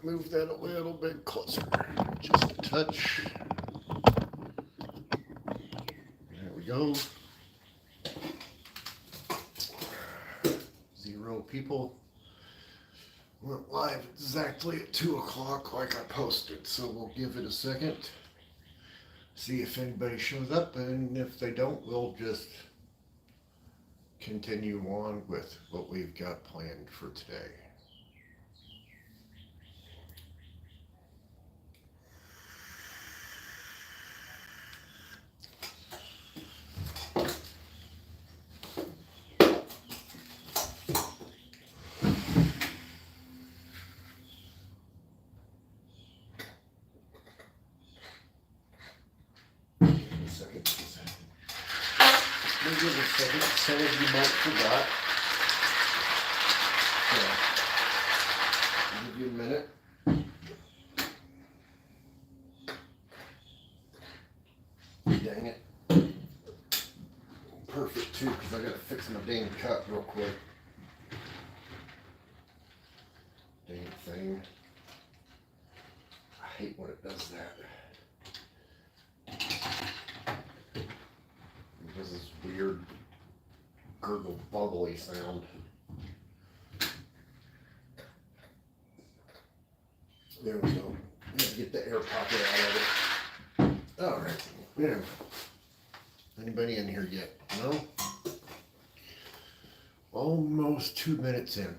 move that a little bit closer, just a touch. There we go. 0 people. Went live exactly at 2 o'clock like I posted, so we'll give it a second. See if anybody shows up, and if they don't, we'll just continue on with what we've got planned for today. Give it a second. Some of you might forgot. So, give you a minute. Dang it. Perfect too, because I gotta fix my dang cut real quick. Dang thing. I hate when it does that. This is weird gurgle bubbly sound. There we go. Get the air pocket out of it. All right. Yeah. Anybody in here yet? No? Almost 2 minutes in.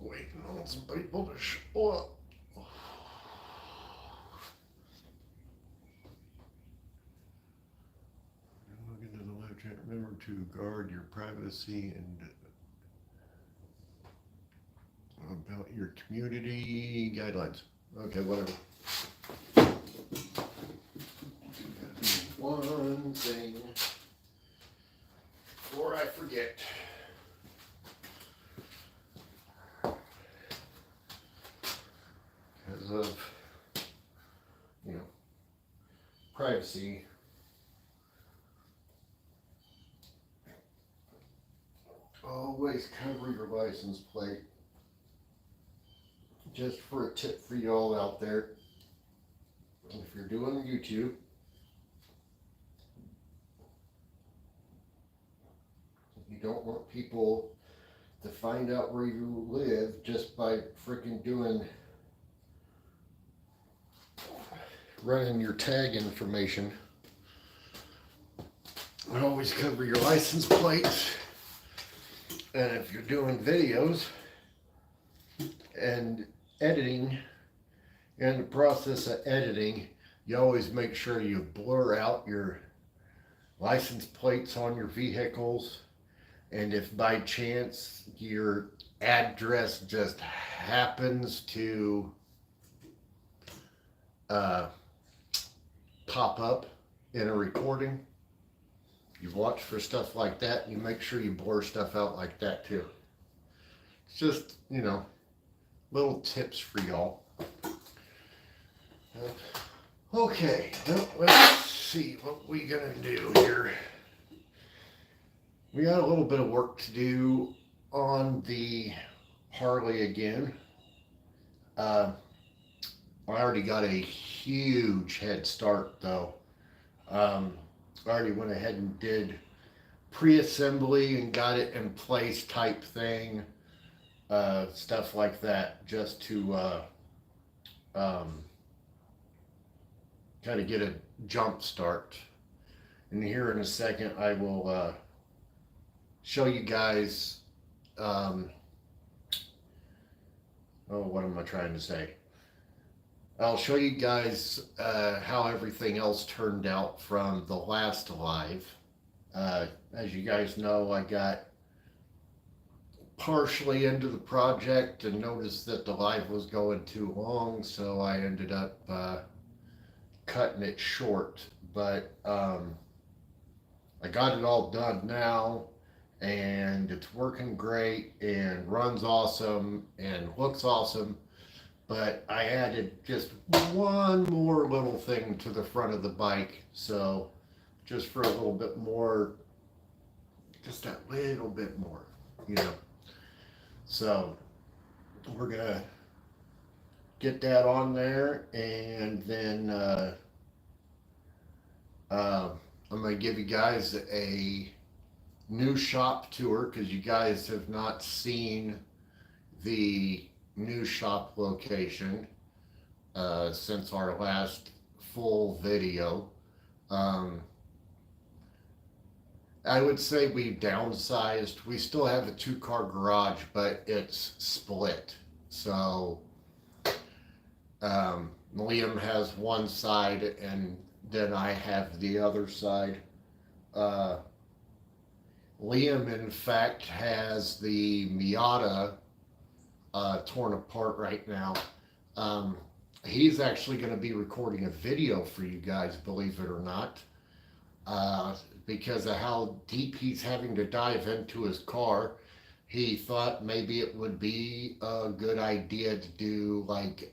Waiting on some people to show up. Look into the live chat. Remember to guard your privacy and about your community guidelines. Okay, whatever. One thing before I forget. Because of, privacy. Always cover your license plate. Just for a tip for y'all out there, if you're doing YouTube, you don't want people to find out where you live just by freaking running your tag information. Always cover your license plates. And if you're doing videos and editing, in the process of editing, you always make sure you blur out your license plates on your vehicles. And if by chance your address just happens to pop up in a recording, you watch for stuff like that, you make sure you blur stuff out like that too. It's just, little tips for y'all. Okay, well, let's see what we gonna do here. We got a little bit of work to do on the Harley again. I already got a huge head start though. I already went ahead and did pre-assembly and got it in place type thing. Stuff like that, just to kind of get a jump start. And here in a second I will show you guys what am I trying to say? I'll show you guys how everything else turned out from the last live. As you guys know, I got partially into the project and noticed that the live was going too long, so I ended up cutting it short. But I got it all done now, and it's working great and runs awesome and looks awesome. But I added just one more little thing to the front of the bike, so just for a little bit more just that little bit more, you know. So we're gonna get that on there, and then uh, I'm gonna give you guys a new shop tour because you guys have not seen the new shop location since our last full video. Um, I would say we downsized. We still have a 2-car garage, but it's split. So Liam has one side, and then I have the other side. Uh, Liam, in fact, has the Miata torn apart right now. Um, he's actually going to be recording a video for you guys, believe it or not, because of how deep he's having to dive into his car. He thought maybe it would be a good idea to do like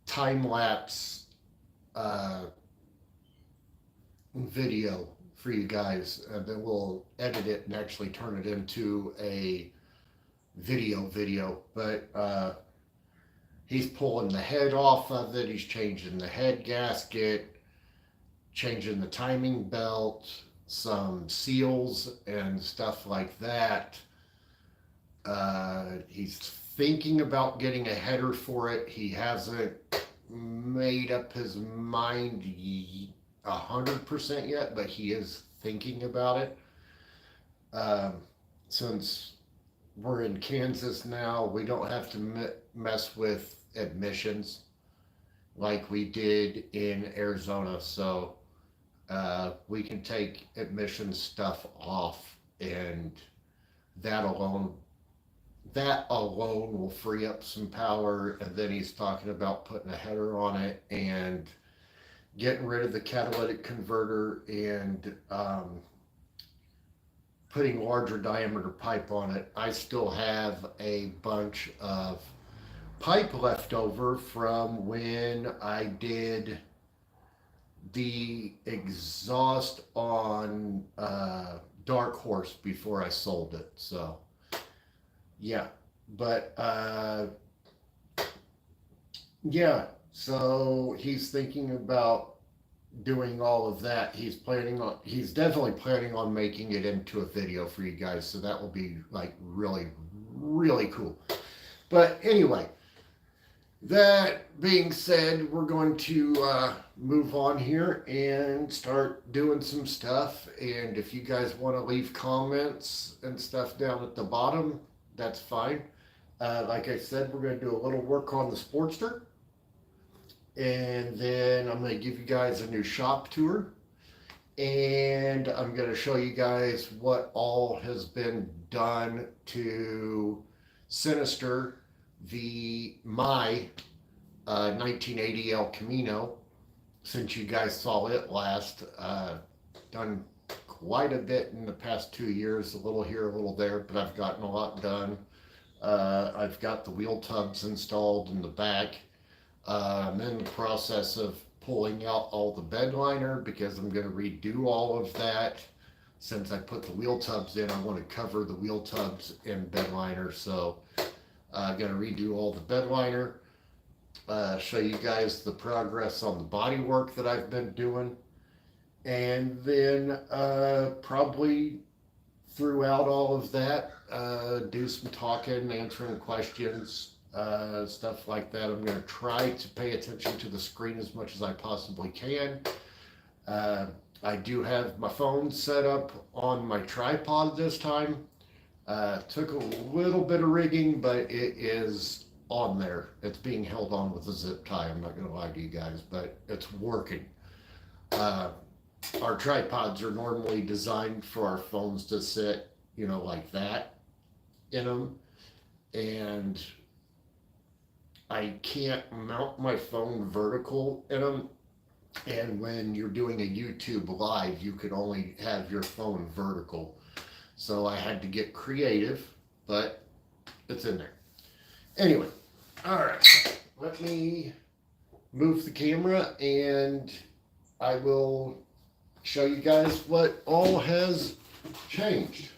time lapse video for you guys, and then we'll edit it and actually turn it into a video. But he's pulling the head off of it. He's changing the head gasket, changing the timing belt, some seals and stuff like that. He's thinking about getting a header for it. He hasn't made up his mind 100% yet, but he is thinking about it. Since we're in Kansas now, we don't have to mess with admissions like we did in Arizona. So we can take admissions stuff off, and that alone will free up some power. And then he's talking about putting a header on it and getting rid of the catalytic converter and putting larger diameter pipe on it. I still have a bunch of pipe left over from when I did the exhaust on Dark Horse before I sold it. So yeah, but yeah, so he's thinking about doing all of that. He's definitely planning on making it into a video for you guys, so that will be like really cool. But anyway, that being said, we're going to move on here and start doing some stuff. And if you guys want to leave comments and stuff down at the bottom, that's fine. Like I said, we're going to do a little work on the Sportster. And then I'm going to give you guys a new shop tour. And I'm going to show you guys what all has been done to sinister my 1980 El Camino since you guys saw it last. Done quite a bit in the past 2 years, a little here, a little there, but I've gotten a lot done. I've got the wheel tubs installed in the back. I'm in the process of pulling out all the bed liner because I'm going to redo all of that. Since I put the wheel tubs in, I want to cover the wheel tubs in bed liner. So I'm going to redo all the bed liner. Show you guys the progress on the body work that I've been doing. And then probably throughout all of that, do some talking, answering questions, stuff like that. I'm going to try to pay attention to the screen as much as I possibly can. I do have my phone set up on my tripod this time. Took a little bit of rigging, but it is on there. It's being held on with a zip tie. I'm not going to lie to you guys, but it's working. Our tripods are normally designed for our phones to sit, like that in them. And I can't mount my phone vertical in them. And when you're doing a YouTube live, you can only have your phone vertical. So I had to get creative, but it's in there. Anyway, all right. Let me move the camera and I will show you guys what all has changed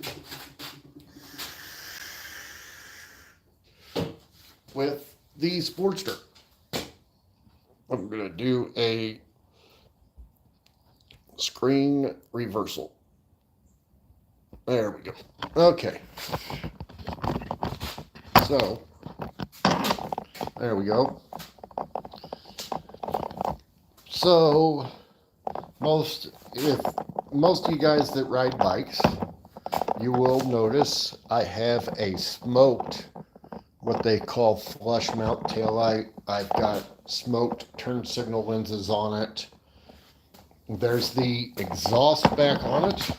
with the Sportster. I'm going to do a screen reversal. There we go. Okay. So, there we go. So, most of you guys that ride bikes, you will notice I have a smoked, what they call flush mount taillight. I've got smoked turn signal lenses on it. There's the exhaust back on it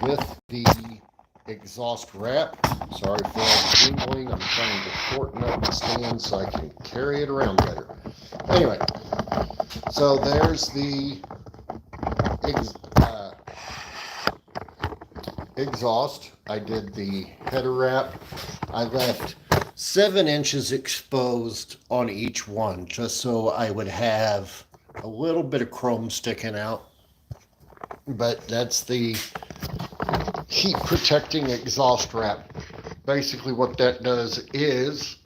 with the exhaust wrap. Sorry for all the jingling. I'm trying to shorten up the stand so I can carry it around better. Anyway, so there's the exhaust. I did the header wrap. I left 7 inches exposed on each one just so I would have a little bit of chrome sticking out. But that's the heat protecting exhaust wrap. Basically what that does is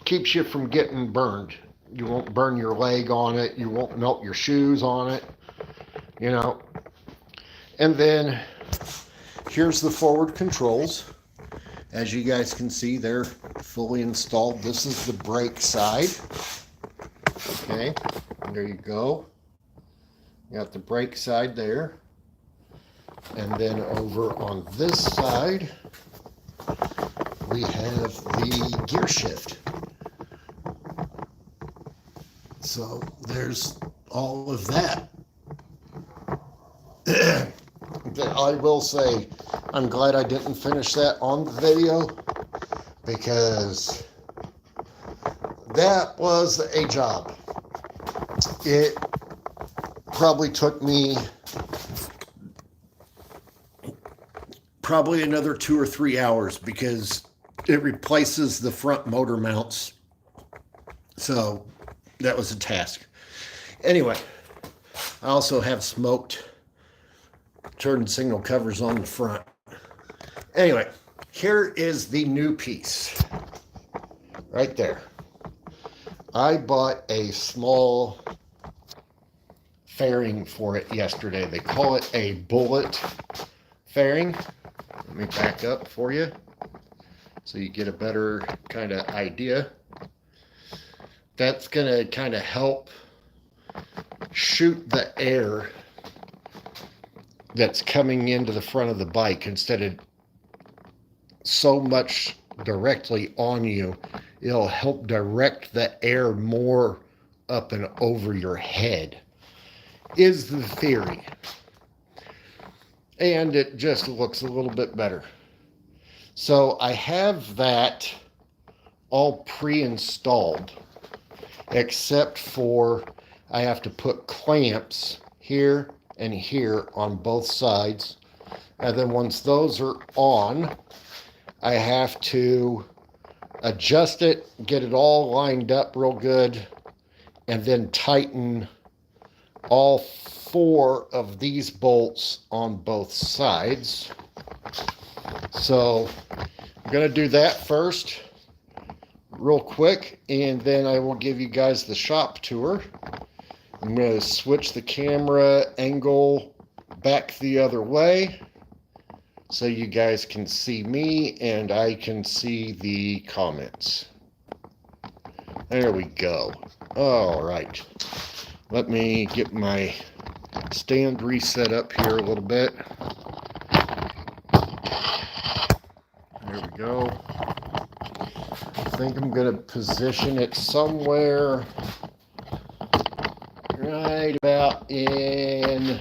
keeps you from getting burned. You won't burn your leg on it. You won't melt your shoes on it, you know. And then here's the forward controls. As you guys can see, they're fully installed. This is the brake side. Okay, there you go. You got the brake side there. And then over on this side, we have the gear shift. So there's all of that. I will say, I'm glad I didn't finish that on the video because that was a job. It probably took me another 2 or 3 hours because it replaces the front motor mounts. So that was a task. Anyway, I also have smoked turn signal covers on the front. Anyway, here is the new piece. Right there. I bought a small fairing for it yesterday. They call it a bullet fairing. Let me back up for you so you get a better kind of idea. That's going to kind of help shoot the air that's coming into the front of the bike instead of so much directly on you. It'll help direct the air more up and over your head, is the theory. And it just looks a little bit better. So I have that all pre-installed, except for I have to put clamps here and here on both sides. And then once those are on, I have to adjust it, get it all lined up real good, and then tighten all 4 of these bolts on both sides. So I'm going to do that first real quick, and then I will give you guys the shop tour. I'm going to switch the camera angle back the other way so you guys can see me and I can see the comments. There we go. All right. Let me get my stand reset up here a little bit. There we go. I think I'm going to position it somewhere right about in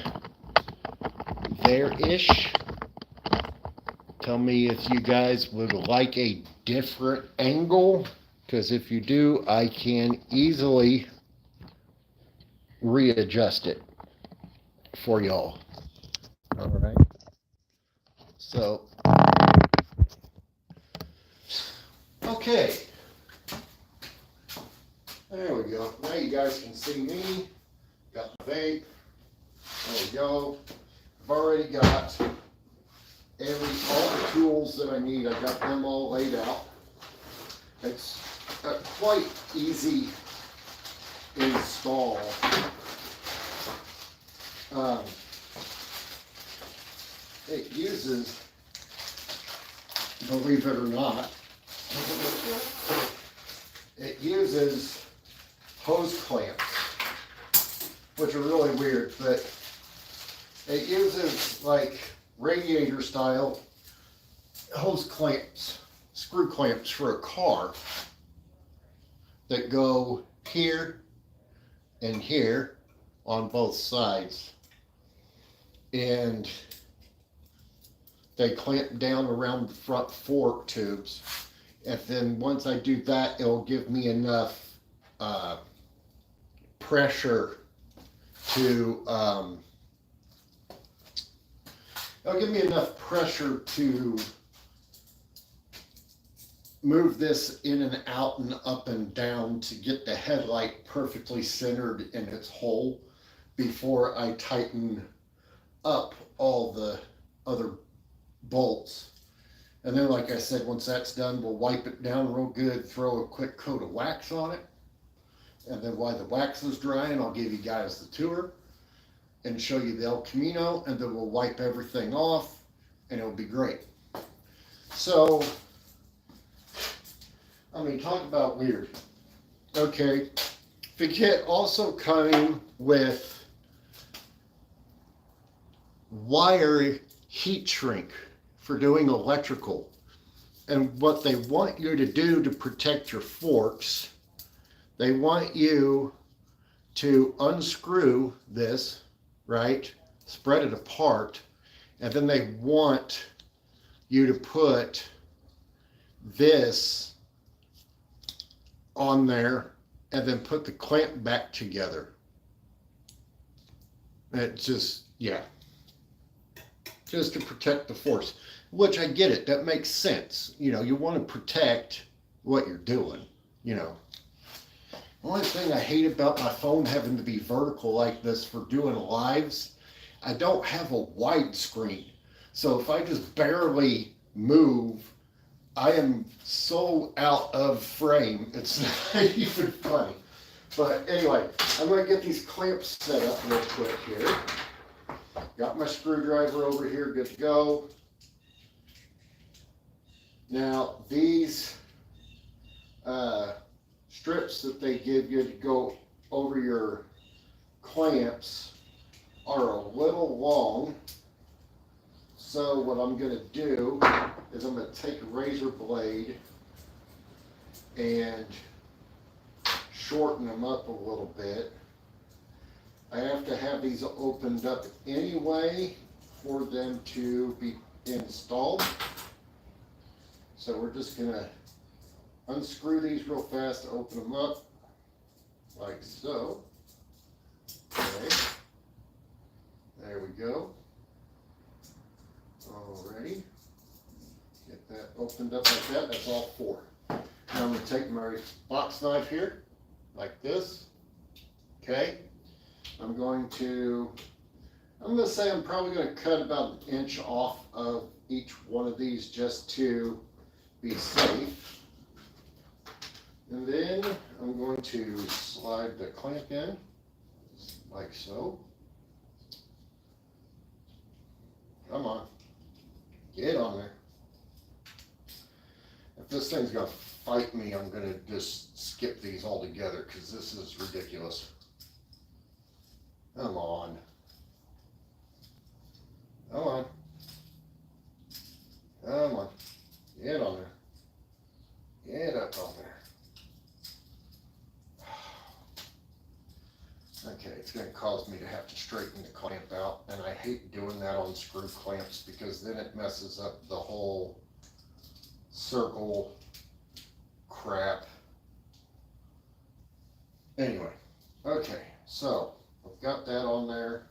there-ish. Tell me if you guys would like a different angle, because if you do, I can easily readjust it for y'all. All right. So, okay. There we go. Now you guys can see me. Got the vape. There we go. I've already got all the tools that I need. I got them all laid out. It's a quite easy install. It uses, believe it or not, it uses hose clamps, which are really weird, but it uses like radiator style hose clamps, screw clamps for a car that go here and here on both sides. And they clamp down around the front fork tubes. And then once I do that, it'll give me enough pressure to move this in and out and up and down to get the headlight perfectly centered in its hole before I tighten up all the other bolts. And then, like I said, once that's done, we'll wipe it down real good, throw a quick coat of wax on it, and then while the wax is drying, I'll give you guys the tour and show you the El Camino, and then we'll wipe everything off, and it'll be great. So, I mean, talk about weird. Okay, the kit also coming with wire heat shrink for doing electrical. And what they want you to do to protect your forks, they want you to unscrew this, right? Spread it apart, and then they want you to put this on there and then put the clamp back together. It just, yeah. Just to protect the forks, which I get it, that makes sense. You know, you want to protect what you're doing, you know. The only thing I hate about my phone having to be vertical like this for doing lives, I don't have a wide screen. So if I just barely move, I am so out of frame, it's not even funny. But anyway, I'm going to get these clamps set up real quick here. Got my screwdriver over here, good to go. Now these strips that they give you to go over your clamps are a little long. So what I'm going to do is I'm going to take a razor blade and shorten them up a little bit. I have to have these opened up anyway for them to be installed. So we're just going to unscrew these real fast, open them up like so. Okay. There we go. Alrighty. Get that opened up like that. That's all four. Now I'm going to take my box knife here, like this. Okay. I'm going to say I'm probably going to cut about an inch off of each one of these just to be safe. And then I'm going to slide the clamp in, like so. Come on, get on there. If this thing's going to fight me, I'm going to just skip these altogether because this is ridiculous. Come on. Come on. Come on. Get on there. Get up on there. Okay, it's going to cause me to have to straighten the clamp out, and I hate doing that on screw clamps because then it messes up the whole circle crap. Anyway, okay, so I've got that on there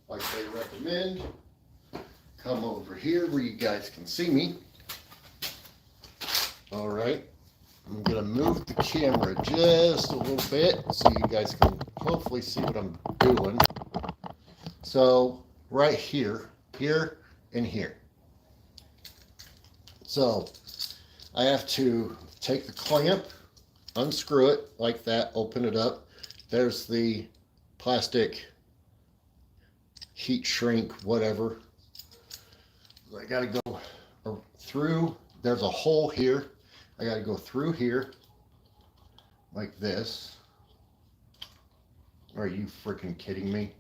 like they recommend. Come over here where you guys can see me. All right, I'm gonna move the camera just a little bit so you guys can hopefully see what I'm doing. So right here, here, and here. So I have to take the clamp, unscrew it like that, open it up. There's the plastic heat shrink, whatever. I gotta go through, there's a hole here. I gotta go through here like this. Are you freaking kidding me?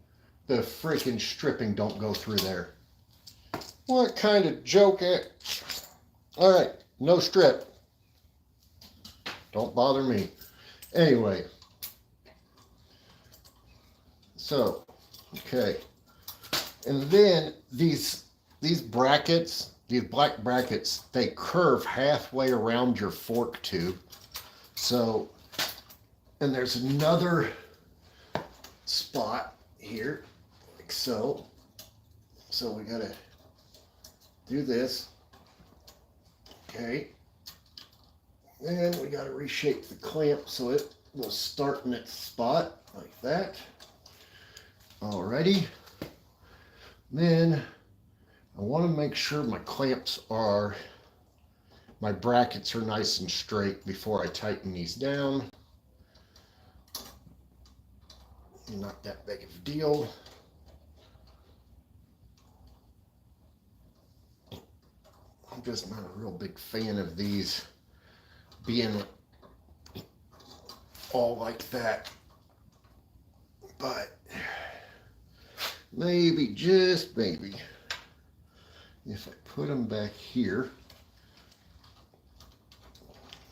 The freaking stripping don't go through there. What kind of joke? All right, no strip. Don't bother me. Anyway, so, okay. And then these brackets, these black brackets, they curve halfway around your fork tube. So, and there's another spot here, like so. So we gotta do this. Okay. And we gotta reshape the clamp so it will start in its spot, like that. Alrighty. Then I want to make sure my clamps are, my brackets are nice and straight before I tighten these down. Not that big of a deal. I'm just not a real big fan of these being all like that. But maybe, just maybe, if I put them back here,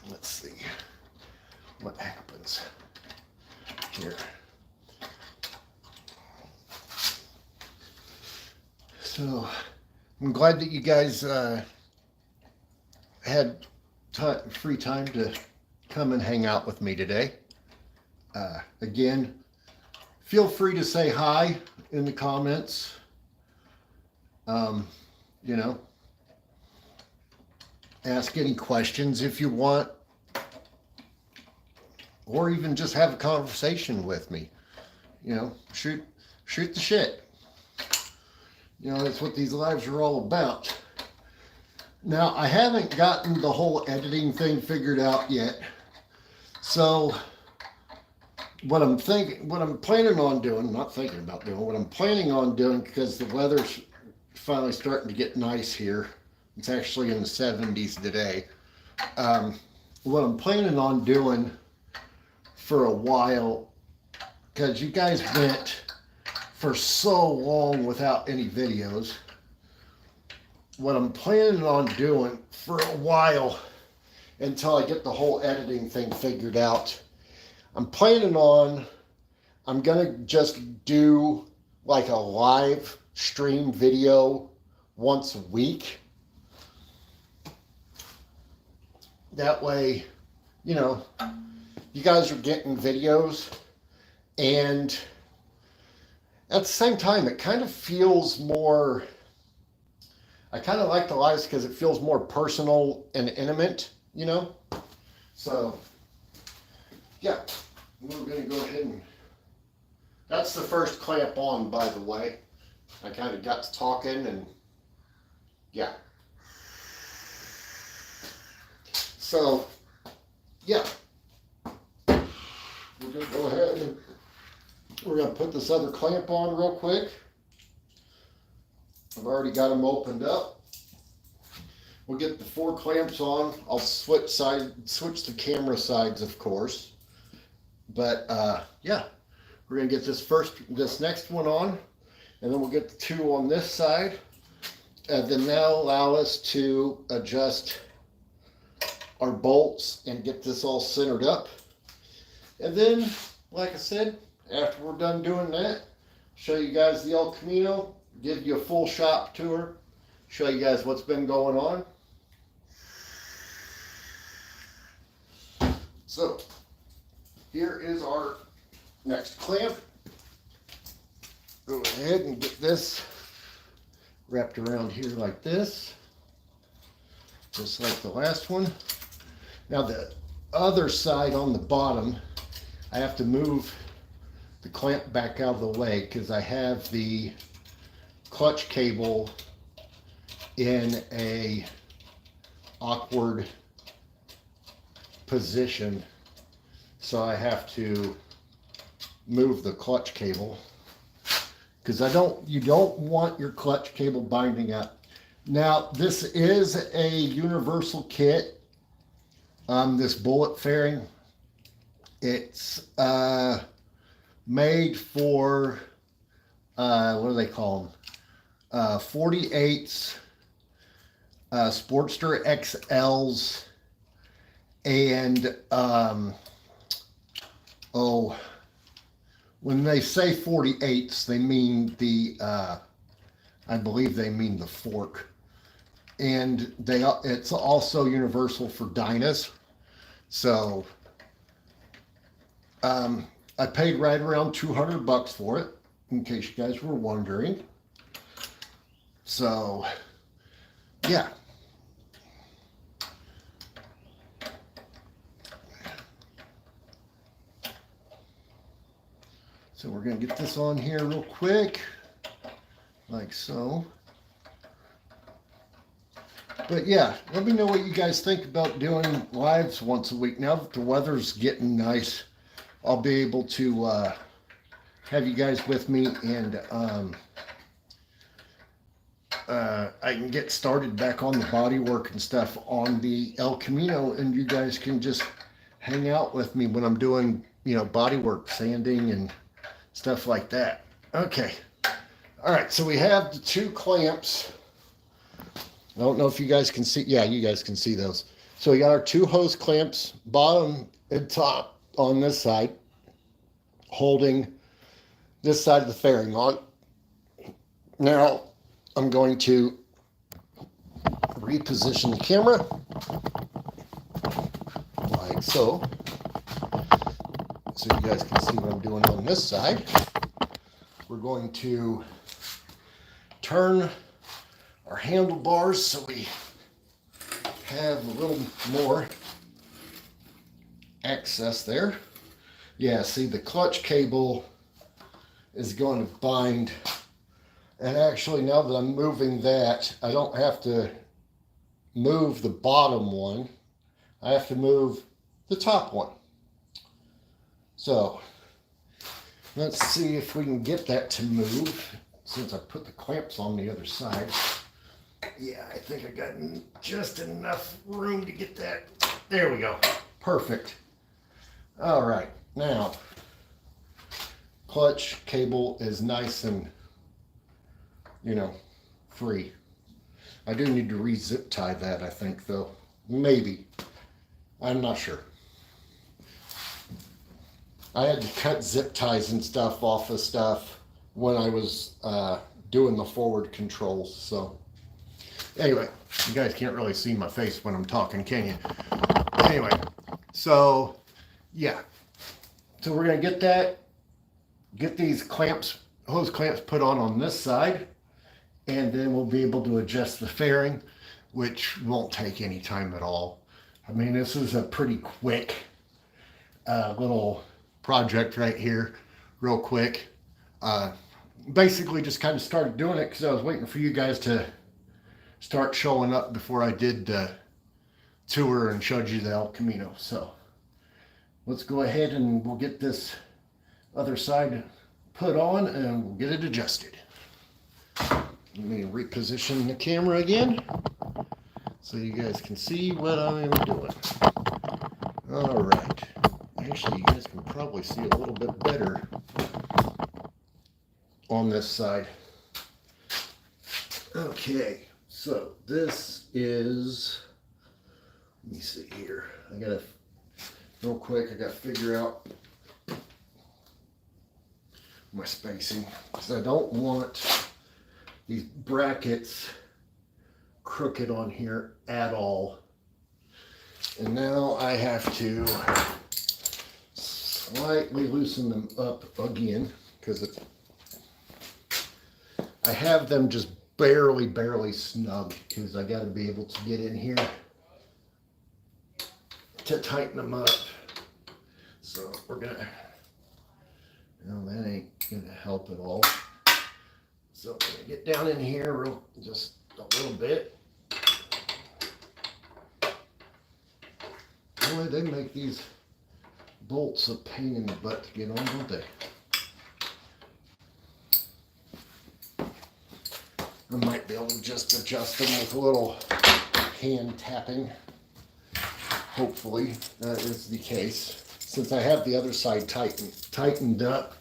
let's see what happens here. So I'm glad that you guys had free time to come and hang out with me today. Again, feel free to say hi in the comments. You know, ask any questions if you want, or even just have a conversation with me. You know, shoot the shit. You know, that's what these lives are all about. Now, I haven't gotten the whole editing thing figured out yet. So what I'm planning on doing, not thinking about doing, what I'm planning on doing, because the weather's finally starting to get nice here. It's actually in the 70s today. What I'm planning on doing for a while, because you guys went for so long without any videos, what I'm planning on doing for a while until I get the whole editing thing figured out, I'm gonna just do like a live stream video once a week. That way, you know, you guys are getting videos, and at the same time, it kind of feels more, I kind of like the lives because it feels more personal and intimate, you know? So, yeah, we're going to go ahead and, that's the first clamp on, by the way. I kind of got to talking, and yeah. So, yeah, we're going to go ahead and we're going to put this other clamp on real quick. I've already got them opened up. We'll get the 4 clamps on. I'll switch the camera sides, of course. But yeah, we're gonna get this next one on, and then we'll get the 2 on this side, and then that'll allow us to adjust our bolts and get this all centered up. And then, like I said, after we're done doing that, show you guys the El Camino, give you a full shop tour, show you guys what's been going on. So, here is our next clamp. Go ahead and get this wrapped around here like this, just like the last one. Now the other side on the bottom, I have to move the clamp back out of the way because I have the clutch cable in a awkward position, so I have to move the clutch cable because you don't want your clutch cable binding up. Now this is a universal kit. This bullet fairing, it's made for what do they call them? 48s, Sportster XLs, and when they say 48s, they mean the I believe they mean the fork, and it's also universal for Dynas. So I paid right around $200 for it, in case you guys were wondering. So yeah. So we're going to get this on here real quick, like so. But yeah, let me know what you guys think about doing lives once a week. Now that the weather's getting nice, I'll be able to have you guys with me, and I can get started back on the body work and stuff on the El Camino, and you guys can just hang out with me when I'm doing, body work, sanding and stuff like that. Okay. All right, so we have the two clamps. I don't know if you guys can see. Yeah, you guys can see those. So we got our two hose clamps, bottom and top, on this side, holding this side of the fairing on. Now I'm going to reposition the camera like so, so you guys can see what I'm doing on this side. We're going to turn our handlebars so we have a little more access there. Yeah, see, the clutch cable is going to bind, and actually now that I'm moving that, I don't have to move the bottom one, I have to move the top one. So let's see if we can get that to move, since I put the clamps on the other side. Yeah, I think I got just enough room to get that. There we go. Perfect. All right, now clutch cable is nice and, free. I do need to re-zip tie that, I think, though. Maybe. I'm not sure. I had to cut zip ties and stuff off of stuff when I was doing the forward controls, so. Anyway, you guys can't really see my face when I'm talking, can you? Anyway, so, yeah. So we're going to get these clamps, hose clamps put on this side, and then we'll be able to adjust the fairing, which won't take any time at all. I mean, this is a pretty quick little project right here, real quick. Basically just kind of started doing it because I was waiting for you guys to start showing up before I did the tour and showed you the El Camino. So let's go ahead and we'll get this other side put on and we'll get it adjusted. Let me reposition the camera again so you guys can see what I'm doing. All right. Actually, you guys can probably see a little bit better on this side. Okay, so this is, let me see here. Real quick, I gotta figure out my spacing because I don't want these brackets crooked on here at all. And now I have to slightly loosen them up again because I have them just barely snug because I got to be able to get in here to tighten them up. So we're gonna Well, that ain't gonna help at all. So I'm gonna get down in here just a little bit. Boy, they make these bolts a pain in the butt to get on, don't they? I might be able to just adjust them with a little hand tapping. Hopefully that is the case. Since I have the other side tightened up,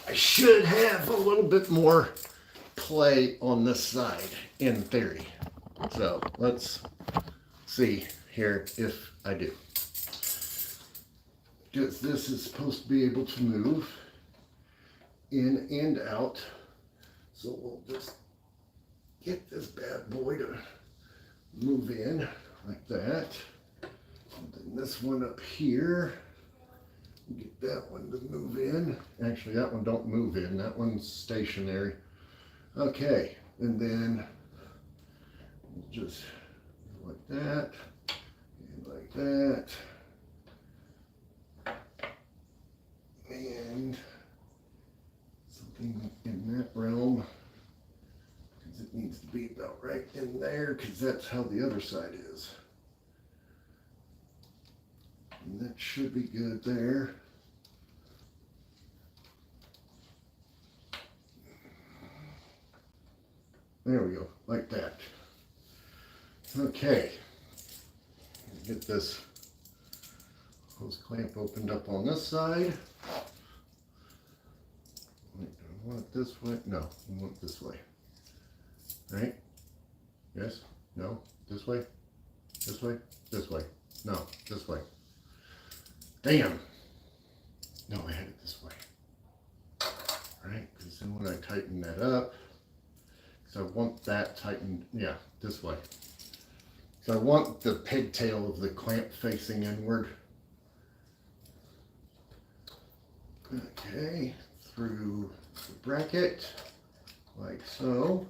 I should have a little bit more play on this side in theory. So let's see here if I do. Because this is supposed to be able to move in and out. So we'll just get this bad boy to move in like that. And then this one up here, get that one to move in. Actually, that one don't move in. That one's stationary. Okay, and then just like that, and like that, and something in that realm, because it needs to be about right in there, because that's how the other side is. And that should be good there. There we go, like that. Okay, get this hose clamp opened up on this side. Wait, do I want it this way? No, I want it this way. Right? Yes? No? This way? This way? This way? No, this way. Damn! No, I had it this way. Right? Because then when I tighten that up, so I want that tightened, yeah, this way. So I want the pigtail of the clamp facing inward. Okay, through the bracket, like so.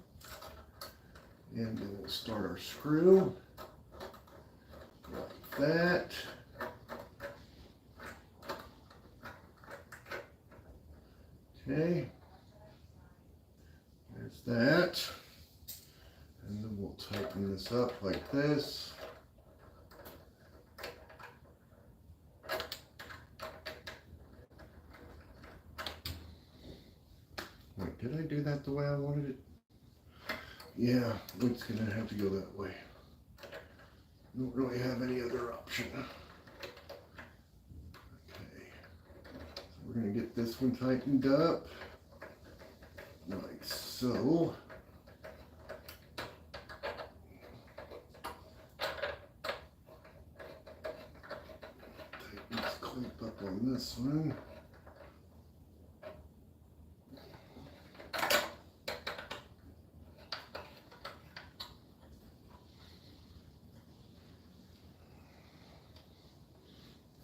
And then we'll start our screw, like that. Okay, there's that. And then we'll tighten this up like this. Wait, did I do that the way I wanted it? Yeah, it's gonna have to go that way. Don't really have any other option. Okay, so we're gonna get this one tightened up, like so. Tighten this clamp up on this one.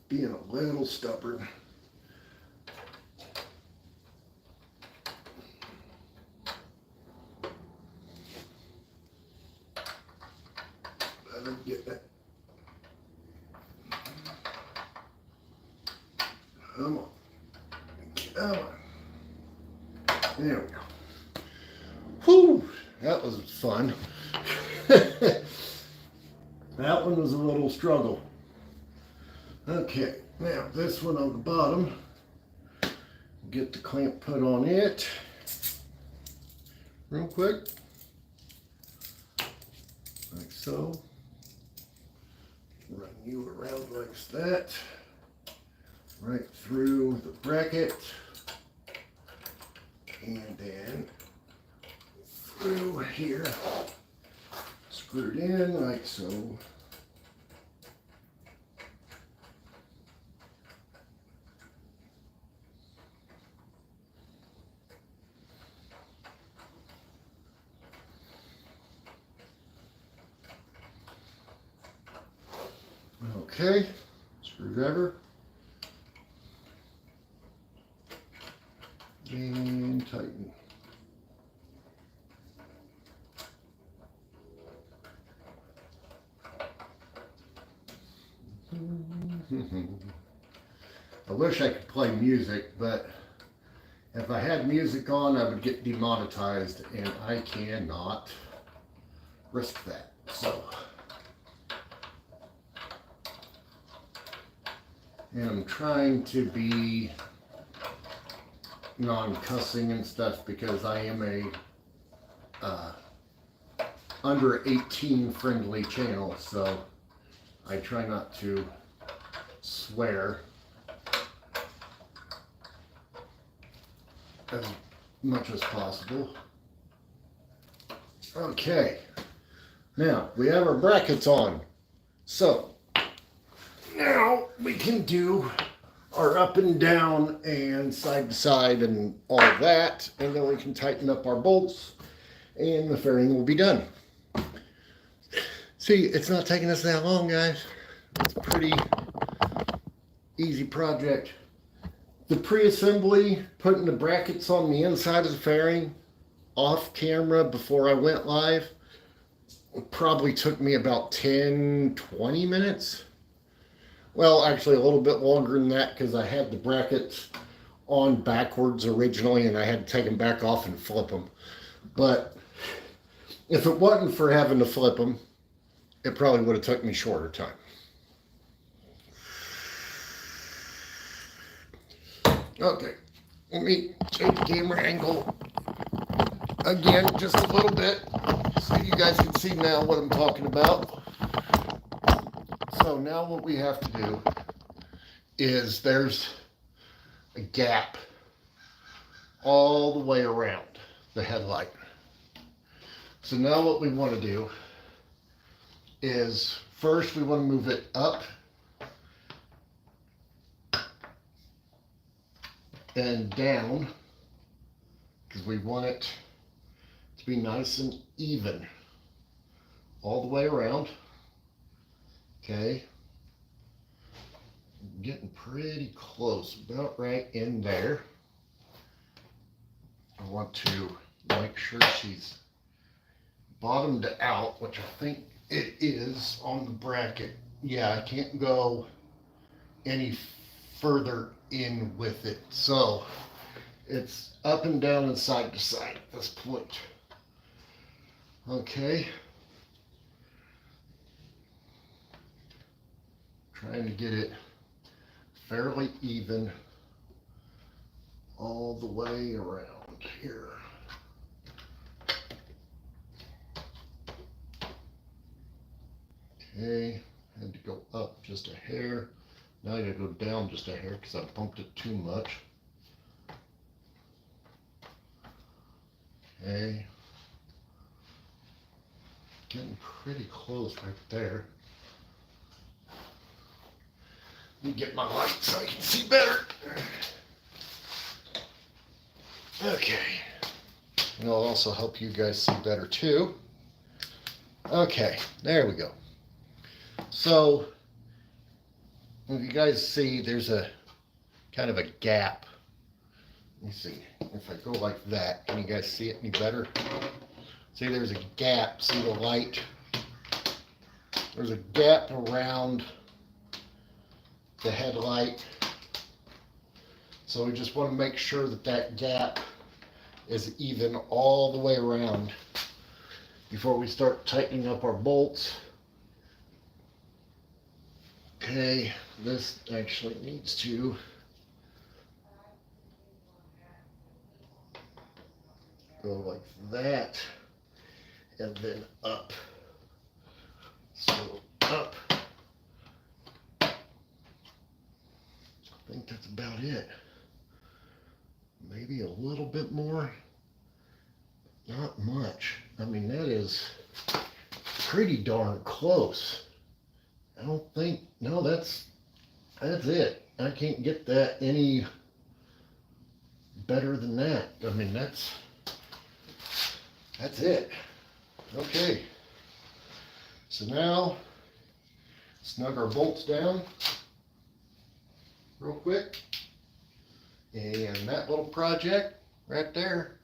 Being a little stubborn. I didn't get that. Come on. Come on. There we go. Whew, that was fun. That one was a little struggle. Okay, now this one on the bottom, get the clamp put on it real quick, like so. Run you around like that, right through the bracket, and then through here, screwed in like so. Okay, screwdriver, and tighten. I wish I could play music, but If I had music on, I would get demonetized, and I cannot risk that. So, and I'm trying to be non-cussing and stuff because I am a under 18 friendly channel, so I try not to swear as much as possible. Okay, now we have our brackets on, so now we can do our up and down and side to side and all of that, and then we can tighten up our bolts and the fairing will be done. See, it's not taking us that long, guys. It's a pretty easy project. The pre-assembly, putting the brackets on the inside of the fairing off camera before I went live, probably took me about 10-20 minutes. Well, actually a little bit longer than that because I had the brackets on backwards originally and I had to take them back off and flip them. But if it wasn't for having to flip them, it probably would have took me shorter time. Okay, let me change the camera angle again just a little bit so you guys can see now what I'm talking about. So now what we have to do is there's a gap all the way around the headlight. So now what we want to do is first we want to move it up and down because we want it to be nice and even all the way around. Okay, I'm getting pretty close, about right in there. I want to make sure she's bottomed out, which I think it is on the bracket. Yeah, I can't go any further in with it. So it's up and down and side to side at this point. Okay. Trying to get it fairly even all the way around here. Okay, had to go up just a hair. Now I gotta go down just a hair because I bumped it too much. Okay. Getting pretty close right there. Let me get my light so I can see better. Okay. And it'll also help you guys see better too. Okay, there we go. So, if you guys see, there's a kind of a gap. Let me see. If I go like that, can you guys see it any better? See, there's a gap. See the light? There's a gap around the headlight. So we just want to make sure that that gap is even all the way around before we start tightening up our bolts. Okay, this actually needs to go like that and then up. So up. I think that's about it. Maybe a little bit more. Not much. I mean, that is pretty darn close. I don't think, no, that's it. I can't get that any better than that. I mean, that's it. Okay. So now, snug our bolts down real quick. And that little project right there,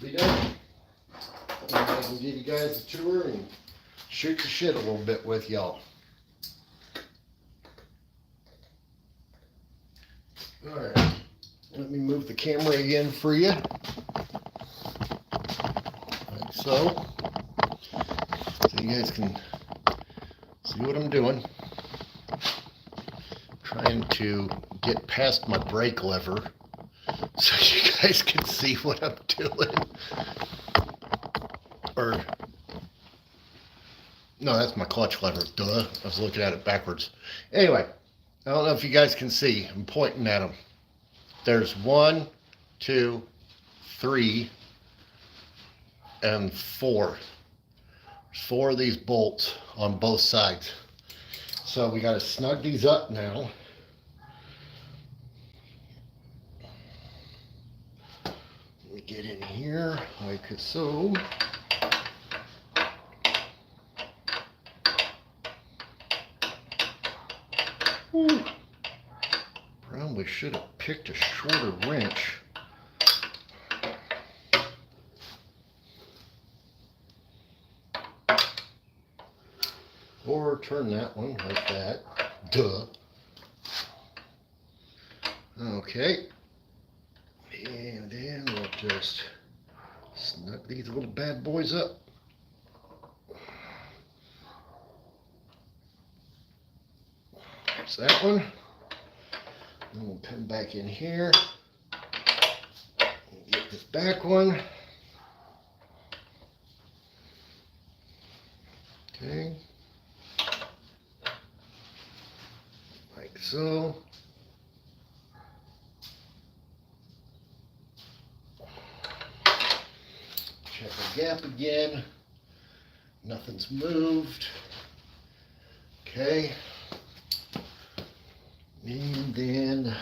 be done. And I can give you guys a tour and shoot the shit a little bit with y'all. Alright, Let me move the camera again for you. Like so. So you guys can see what I'm doing. Trying to get past my brake lever so you guys can see what I'm doing. Or, no, that's my clutch lever. Duh. I was looking at it backwards. Anyway, I don't know if you guys can see. I'm pointing at them. There's 1, 2, 3, and 4. There's 4 of these bolts on both sides. So we got to snug these up now. Let me get in here like so. Whew. Probably should have picked a shorter wrench. Or turn that one like that. Duh. Okay. And then we'll just snug these little bad boys up. That's that one. Then we'll come back in here and get this back one. Okay. Like so. Check the gap again. Nothing's moved. Okay. And then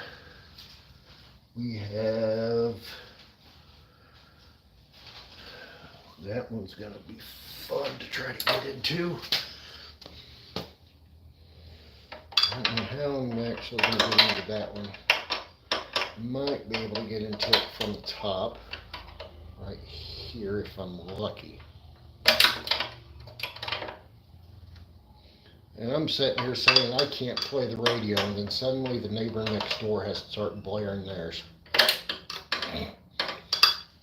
we have, that one's going to be fun to try to get into. I don't know how I'm actually going to get into that one. Might be able to get into it from the top, right here if I'm lucky. And I'm sitting here saying I can't play the radio, and then suddenly the neighbor next door has to start blaring theirs.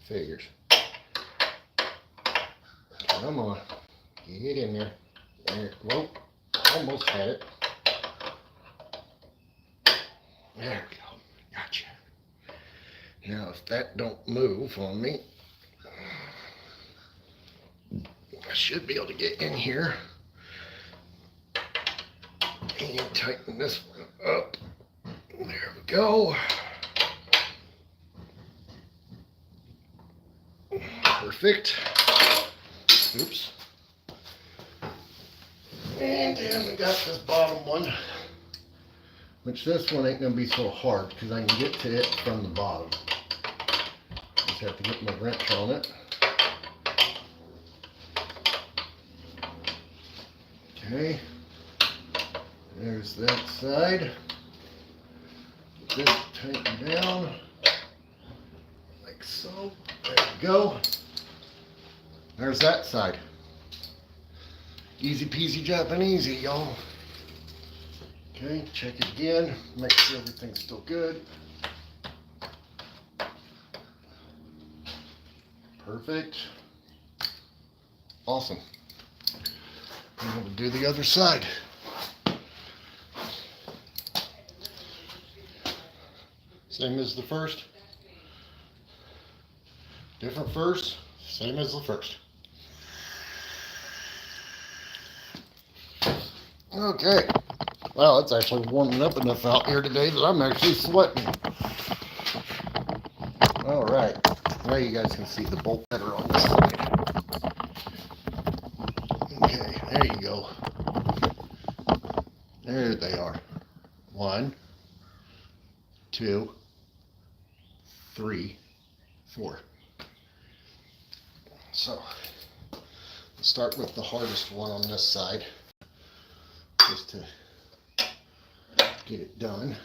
Figures. Come on. Get in there. There. Whoa. Almost had it. There we go. Gotcha. Now if that don't move on me, I should be able to get in here. And tighten this one up. There we go. Perfect. Oops. And then we got this bottom one, which this one ain't gonna be so hard because I can get to it from the bottom. Just have to get my wrench on it. Okay. There's that side. Get this tightened down, like so. There we go. There's that side. Easy peasy Japanesey, y'all. Okay, check it again. Make sure everything's still good. Perfect. Awesome. And we'll do the other side. Same as the first. Different first, same as the first. Okay. Well, it's actually warming up enough out here today that I'm actually sweating. All right. Now you guys can see the bolt better on this side. Okay, there you go. There they are. 1, 2, 3, 4. So, let's start with the hardest one on this side, just to get it done.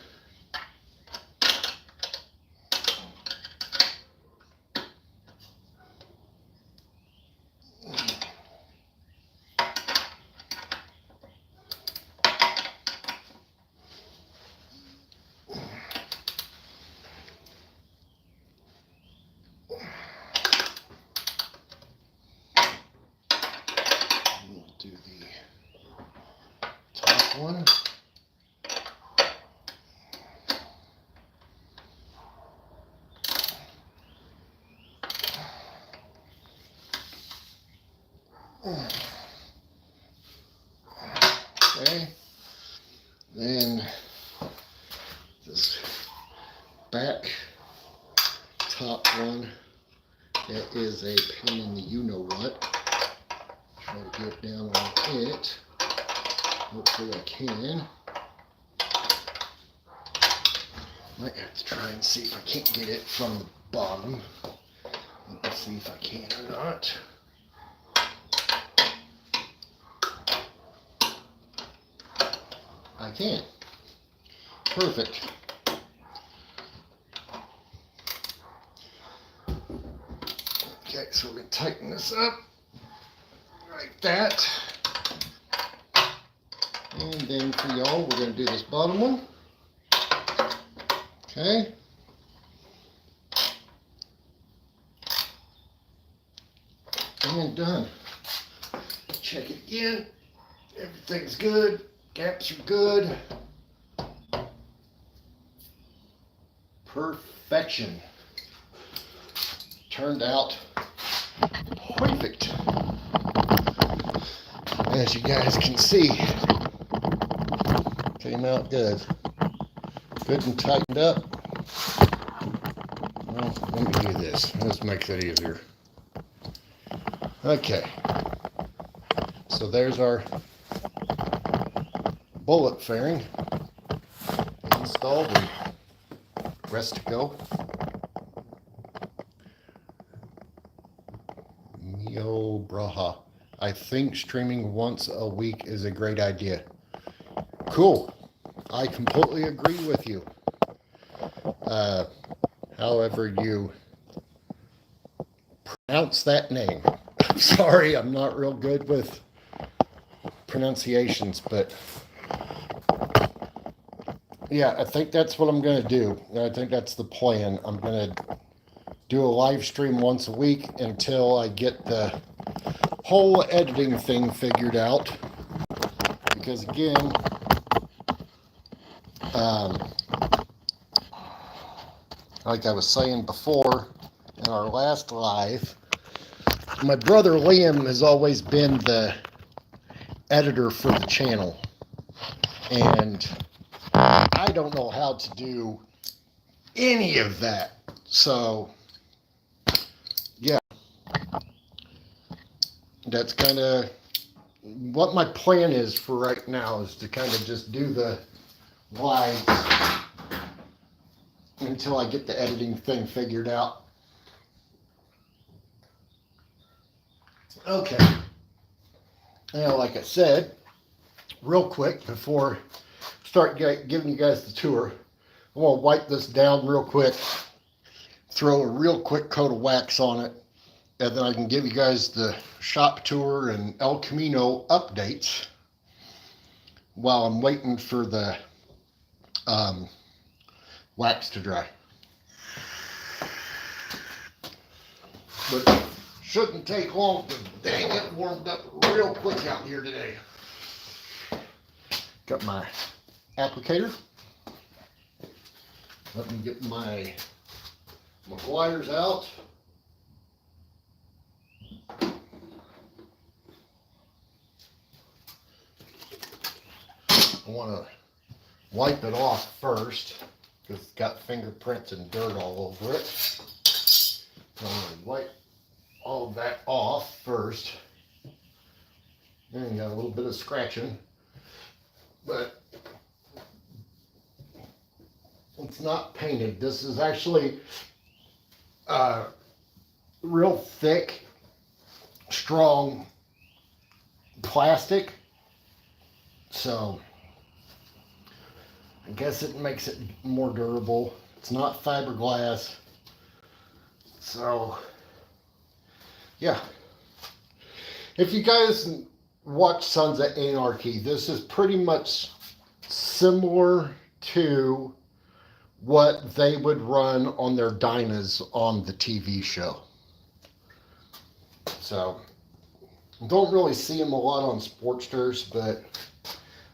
one. Okay. Then this back top one, that is a pain in the you-know-what. Try to get down on it. Hopefully I can. Might have to try and see if I can't get it from the bottom. Let's see if I can or not. I can. Perfect. Okay, so we're going to tighten this up like that. And then for y'all, we're going to do this bottom one. Okay. And done. Check it again. Everything's good. Gaps are good. Perfection. Turned out perfect. As you guys can see, came out good. Good and tightened up. Well, let me do this. This makes it easier. Okay. So there's our bullet fairing installed and rest to go. Mio Braha. I think streaming once a week is a great idea. Cool. I completely agree with you. However you pronounce that name. I'm sorry, I'm not real good with pronunciations, but yeah, I think that's what I'm going to do. I think that's the plan. I'm going to do a live stream once a week until I get the whole editing thing figured out. Because again, like I was saying before in our last live, my brother Liam has always been the editor for the channel. And I don't know how to do any of that. So, yeah. That's kind of what my plan is for right now, is to kind of just do the lives until I get the editing thing figured out. Okay. Now, like I said, real quick before I start giving you guys the tour, I'm going to wipe this down real quick, throw a real quick coat of wax on it, and then I can give you guys the shop tour and El Camino updates while I'm waiting for the wax to dry. But shouldn't take long, because dang, it warmed up real quick out here today. Got my applicator. Let me get my wires out. I want to wipe it off first because it's got fingerprints and dirt all over it. So I'm going to wipe all of that off first. And got a little bit of scratching, but it's not painted. This is actually real thick, strong plastic. So I guess it makes it more durable. It's not fiberglass. So yeah. If you guys watch Sons of Anarchy, this is pretty much similar to what they would run on their dynas on the TV show. So don't really see them a lot on Sportsters, but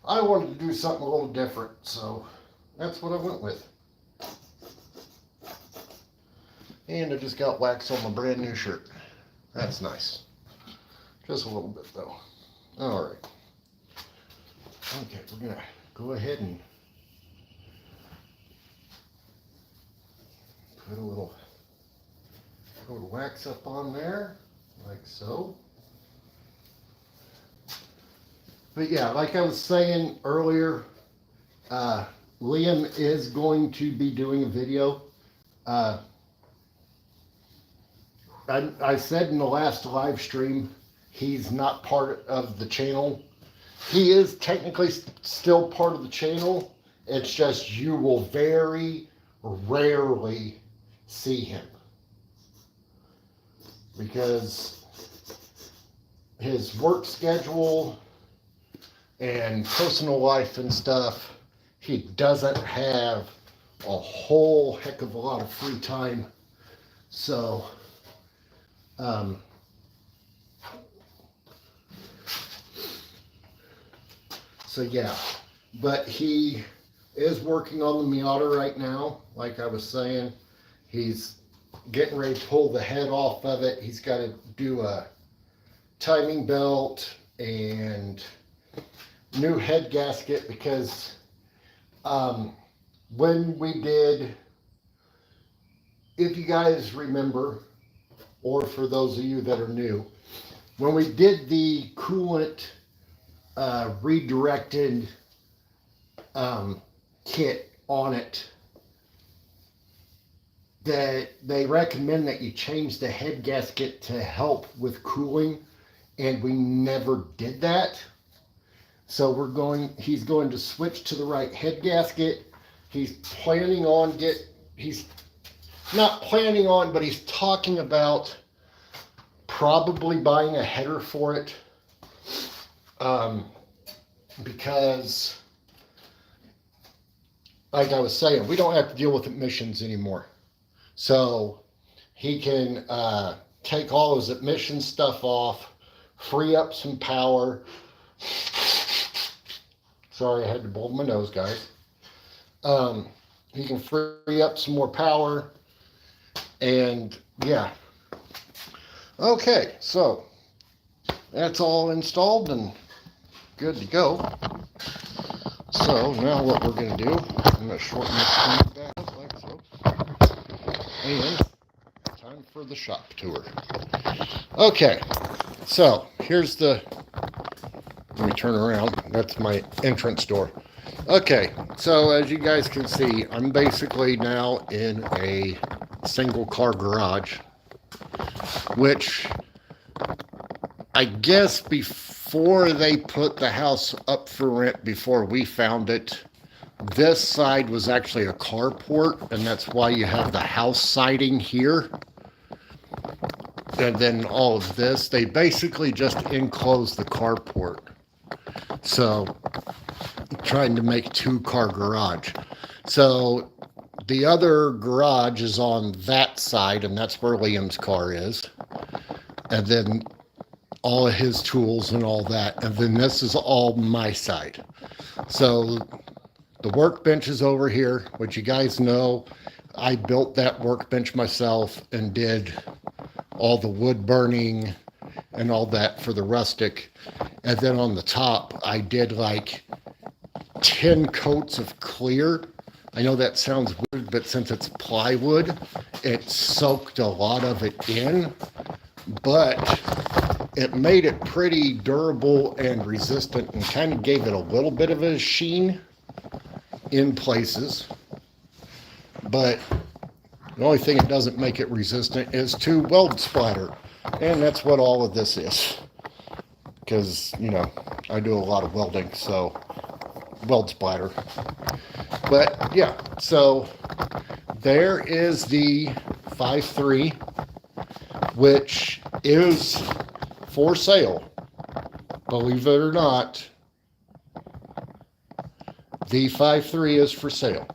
I wanted to do something a little different, so that's what I went with. And I just got wax on my brand new shirt. That's nice. Just a little bit though. All right. Okay, we're gonna go ahead and put a little wax up on there, like so. But yeah, like I was saying earlier, Liam is going to be doing a video. I said in the last live stream, he's not part of the channel. He is technically still part of the channel. It's just you will very rarely see him. Because his work schedule and personal life and stuff, he doesn't have a whole heck of a lot of free time. So, yeah, but he is working on the Miata right now. Like I was saying, he's getting ready to pull the head off of it. He's got to do a timing belt and new head gasket because when we did, if you guys remember, or for those of you that are new, when we did the coolant redirected kit on it, that they recommend that you change the head gasket to help with cooling, and we never did that. So he's going to switch to the right head gasket. He's not planning on, but he's talking about probably buying a header for it. Because like I was saying, we don't have to deal with emissions anymore. So he can take all his emission stuff off, free up some power. Sorry, I had to blow my nose, guys. He can free up some more power, and yeah. Okay, so that's all installed and good to go. So now what we're going to do, I'm going to shorten this thing back up like so. And time for the shop tour. Okay, so here's let me turn around. That's my entrance door. Okay, so as you guys can see, I'm basically now in a single car garage, which I guess before they put the house up for rent, before we found it, this side was actually a carport, and that's why you have the house siding here. And then all of this, they basically just enclosed the carport. So, trying to make 2-car garage. So, the other garage is on that side, and that's where Liam's car is. And then all of his tools and all that. And then this is all my side. So, the workbench is over here, which you guys know. I built that workbench myself and did all the wood burning and all that for the rustic. And then on the top, I did like 10 coats of clear. I know that sounds weird, but since it's plywood, it soaked a lot of it in, but it made it pretty durable and resistant and kind of gave it a little bit of a sheen in places. But the only thing it doesn't make it resistant is to weld splatter. And that's what all of this is. Because, you know, I do a lot of welding, so weld splatter. But, yeah, so there is the 5.3, which is for sale. Believe it or not, the 5.3 is for sale.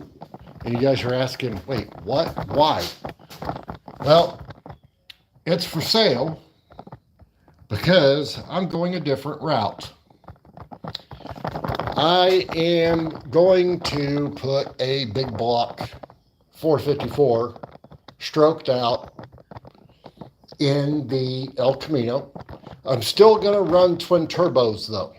And you guys are asking, wait, what? Why? Well, it's for sale because I'm going a different route. I am going to put a big block 454 stroked out in the El Camino. I'm still going to run twin turbos though.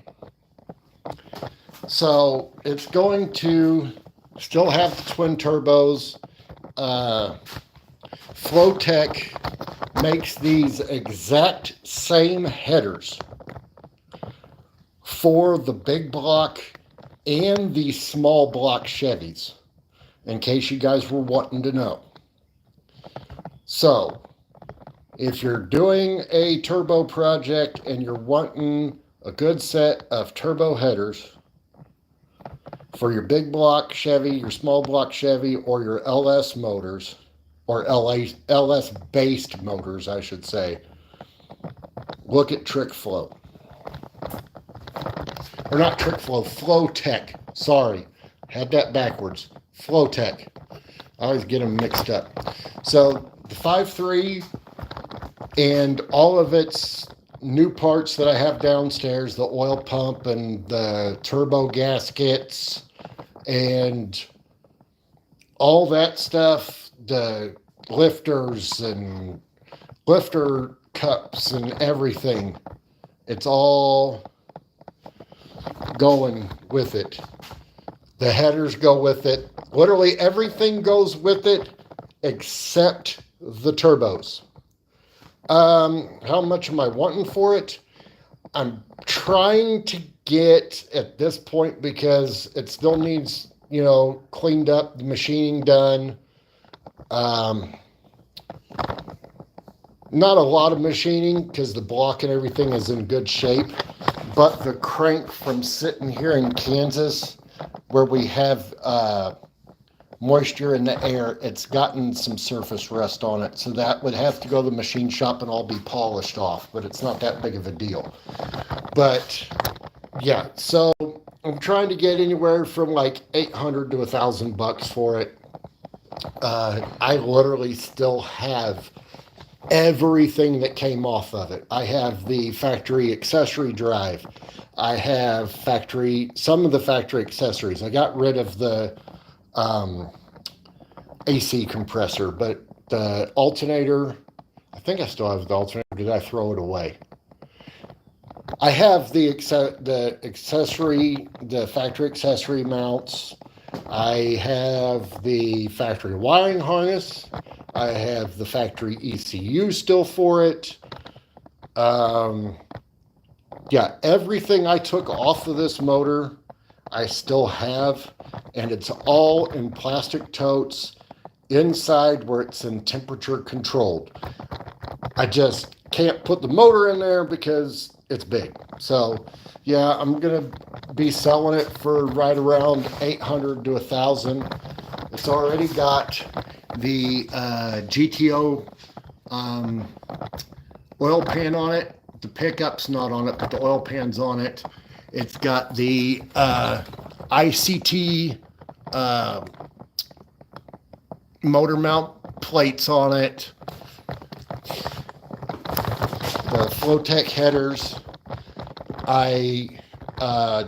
So it's going to still have the twin turbos. Flowtech makes these exact same headers for the big block and the small block Chevys, in case you guys were wanting to know. So if you're doing a turbo project and you're wanting a good set of turbo headers for your big block Chevy, your small block Chevy, or your LS motors, or LS based motors, I should say, look at TrickFlow. Or not TrickFlow, Flowtech. Sorry, had that backwards. Flowtech. I always get them mixed up. So the 5.3 and all of its new parts that I have downstairs, the oil pump and the turbo gaskets and all that stuff, the lifters and lifter cups and everything, it's all going with it. The headers go with it. Literally everything goes with it except the turbos. How much am I wanting for it? I'm trying to get at this point, because it still needs, cleaned up, the machining done. Not a lot of machining because the block and everything is in good shape, but the crank from sitting here in Kansas where we have moisture in the air, it's gotten some surface rust on it, so that would have to go to the machine shop and all be polished off, but it's not that big of a deal. But yeah, so I'm trying to get anywhere from like $800 to $1,000 for it. I literally still have everything that came off of it. I have the factory accessory drive. I have some of the factory accessories. I got rid of the AC compressor, but the alternator, I think I still have the alternator. Did I throw it away? I have the factory accessory mounts. I have the factory wiring harness. I have the factory ECU still for it. Yeah, everything I took off of this motor, I still have, and it's all in plastic totes inside where it's in temperature controlled. I just can't put the motor in there because it's big. So yeah, I'm gonna be selling it for right around $800 to $1,000. It's already got the GTO oil pan on it. The pickup's not on it, but the oil pan's on it. It's got the ICT motor mount plates on it. The Flowtech headers. I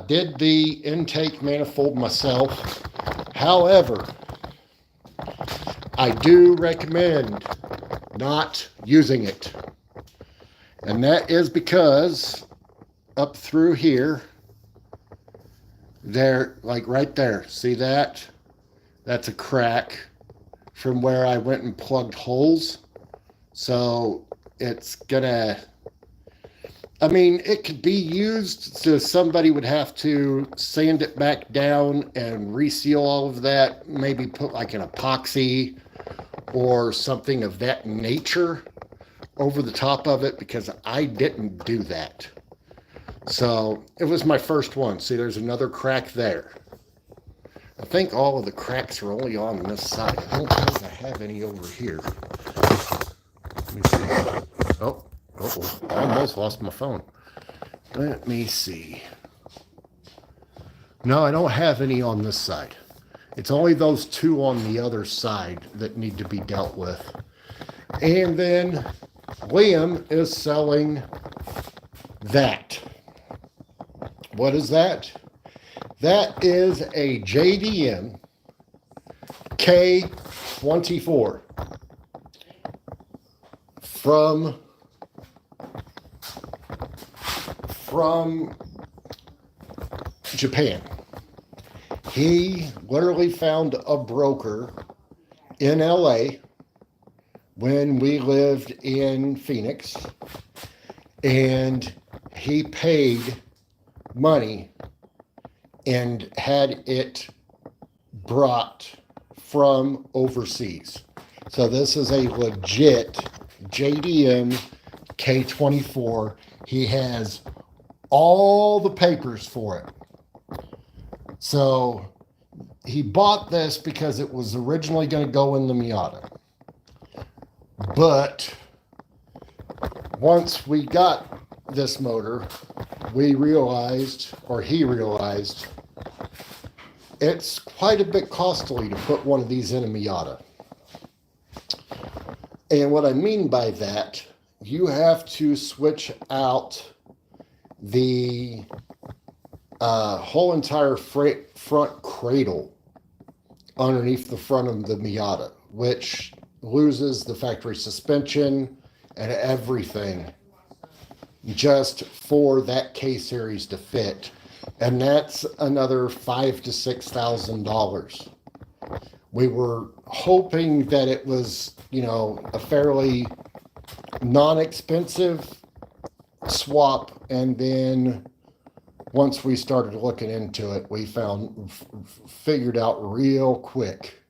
did the intake manifold myself. However, I do recommend not using it. And that is because up through here, there, like right there, see that? That's a crack from where I went and plugged holes. So it's gonna, it could be used, so somebody would have to sand it back down and reseal all of that, maybe put like an epoxy or something of that nature over the top of it, because I didn't do that. So it was my first one. See, there's another crack there. I think all of the cracks are only on this side. I don't think I have any over here. Let me see. Oh, I almost lost my phone. Let me see. No, I don't have any on this side. It's only those two on the other side that need to be dealt with. And then Liam is selling that. What is that? That is a JDM K24 from Japan. He literally found a broker in LA when we lived in Phoenix, and he paid money and had it brought from overseas. So this is a legit JDM K24. He has all the papers for it. So he bought this because it was originally going to go in the Miata. But once we got this motor, we realized, or he realized, it's quite a bit costly to put one of these in a Miata. And what I mean by that, you have to switch out the whole entire front cradle underneath the front of the Miata, which loses the factory suspension and everything just for that K-Series to fit. And that's another $5,000 to $6,000. We were hoping that it was, a fairly non-expensive swap, and then once we started looking into it, we figured out real quick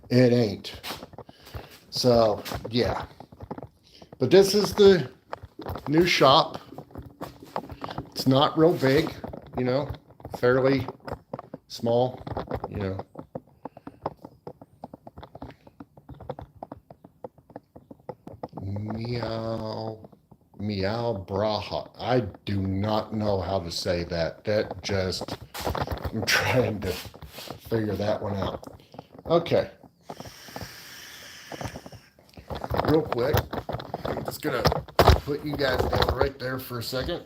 it ain't. So yeah, but this is the new shop. It's not real big, fairly small, Meow Braha. I do not know how to say that. I'm trying to figure that one out. Okay. Real quick, I'm just gonna put you guys down right there for a second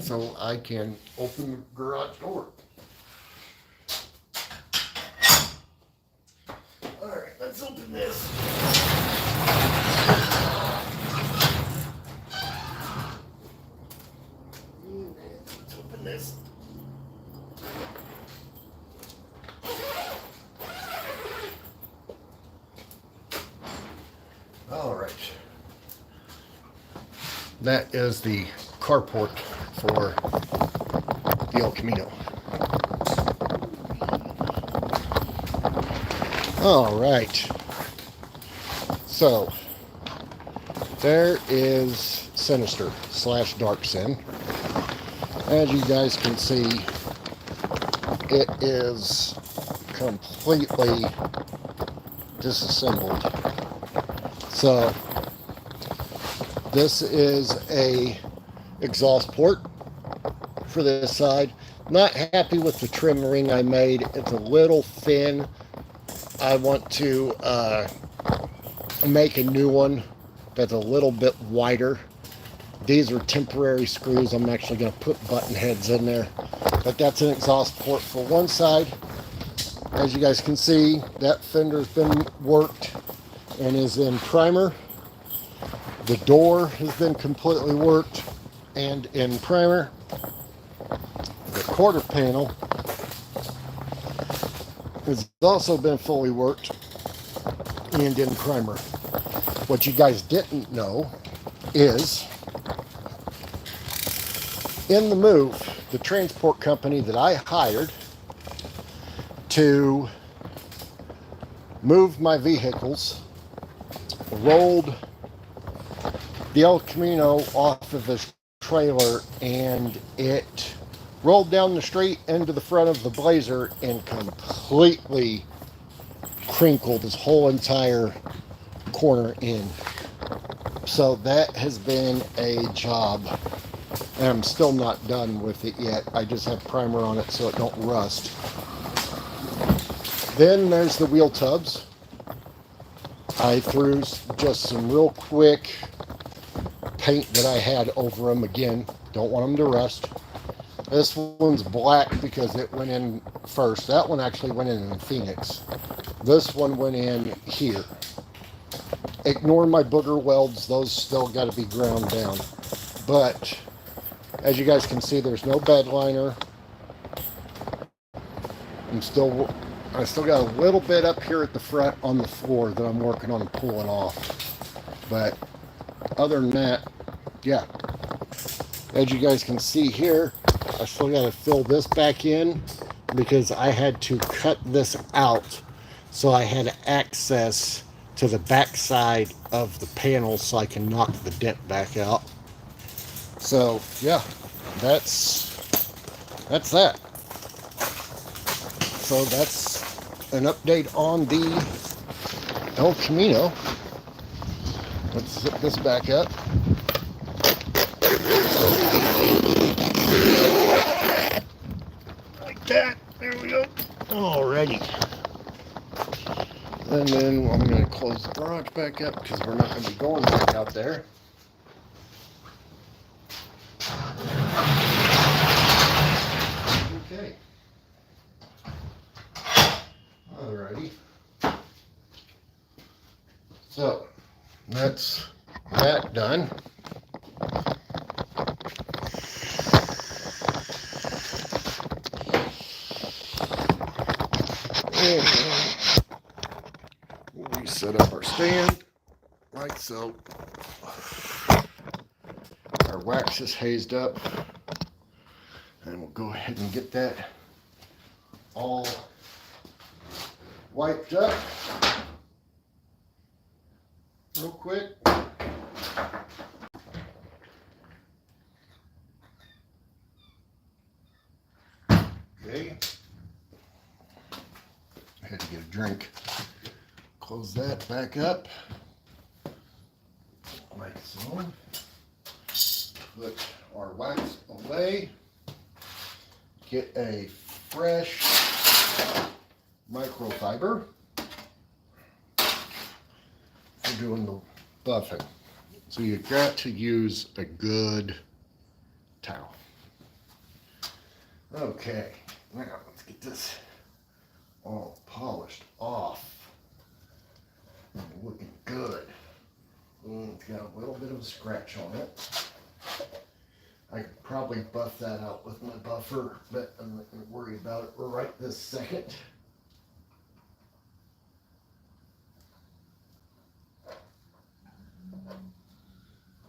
so I can open the garage door. All right, let's open this. Let's open this. All right. That is the carport for the El Camino. All right. So there is Sinister / Dark Sin. As you guys can see, it is completely disassembled. So this is a exhaust port for this side. Not happy with the trim ring I made. It's a little thin. I want to make a new one that's a little bit wider. These are temporary screws. I'm actually going to put button heads in there. But that's an exhaust port for one side. As you guys can see, that fender's been worked and is in primer. The door has been completely worked and in primer. The quarter panel has also been fully worked and in primer. What you guys didn't know is, in the move, the transport company that I hired to move my vehicles rolled the El Camino off of the trailer, and it rolled down the street into the front of the Blazer and completely crinkled this whole entire corner in. So that has been a job, and I'm still not done with it yet. I just have primer on it so it don't rust. Then there's the wheel tubs. I threw just some real quick paint that I had over them. Again, don't want them to rust. This one's black because it went in first. That one actually went in Phoenix. This one went in here. Ignore my booger welds. Those still got to be ground down. But as you guys can see, there's no bed liner. I still got a little bit up here at the front on the floor that I'm working on pulling off. But other than that, yeah. As you guys can see here, I still got to fill this back in because I had to cut this out so I had access to the back side of the panel so I can knock the dent back out. So yeah, that's that. So that's an update on the El Camino. Let's zip this back up. Like that. There we go. Alrighty. And then I'm going to close the garage back up because we're not going to be going back out there. Okay. Alrighty. So, that's that done. And we'll reset up our stand like so. Our wax is hazed up. And we'll go ahead and get that all wiped up real quick. Okay. I had to get a drink. Close that back up like so. Put our wax away. Get a fresh microfiber for doing the buffing. So you've got to use a good towel. Okay, now let's get this all polished off. Looking good. It's got a little bit of a scratch on it. I could probably buff that out with my buffer, but I'm not going to worry about it right this second.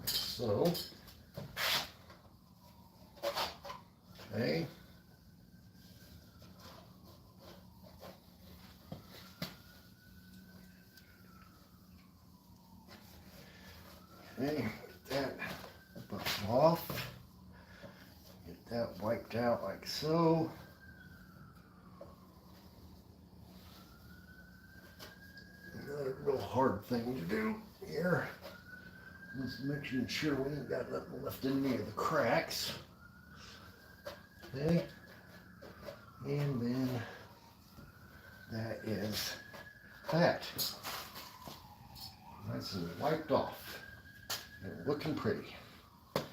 So, okay. Okay, get that buffed off. Get that wiped out like so. Another real hard thing to do here. Just making sure we ain't got nothing left in any of the cracks. Okay. And then that is that. Nice and wiped off. And looking pretty. I'll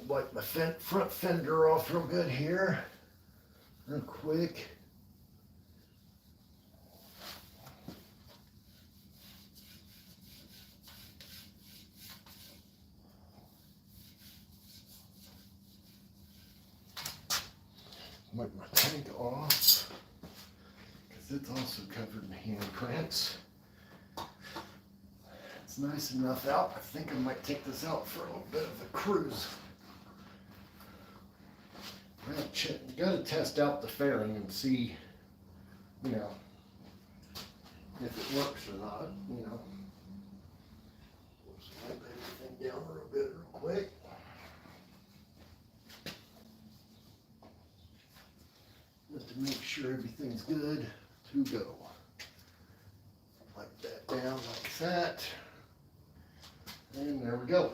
wipe my front fender off real good here. Real quick. Wipe my tank off because it's also covered in handprints. It's nice enough out. I think I might take this out for a little bit of a cruise. I gotta test out the fairing and see, you know, if it works or not, you know. Just wipe everything down real good real quick. Just to make sure everything's good to go. Wipe that down like that. And there we go.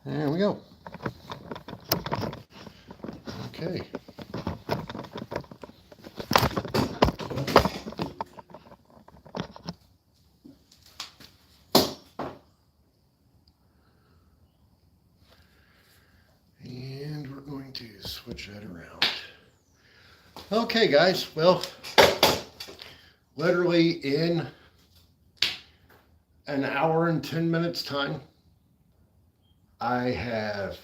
There we go. Okay. switch that around. Okay, guys. Well, literally in an hour and 10 minutes time, I have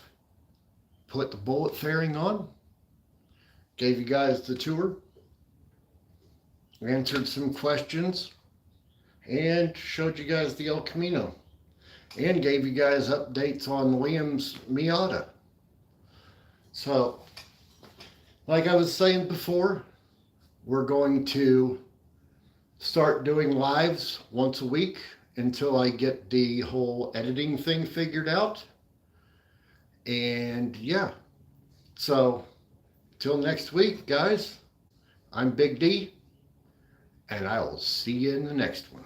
put the bullet fairing on, gave you guys the tour, answered some questions, and showed you guys the El Camino, and gave you guys updates on Liam's Miata. So, like I was saying before, we're going to start doing lives once a week until I get the whole editing thing figured out. And yeah, so till next week, guys, I'm Big D, and I will see you in the next one.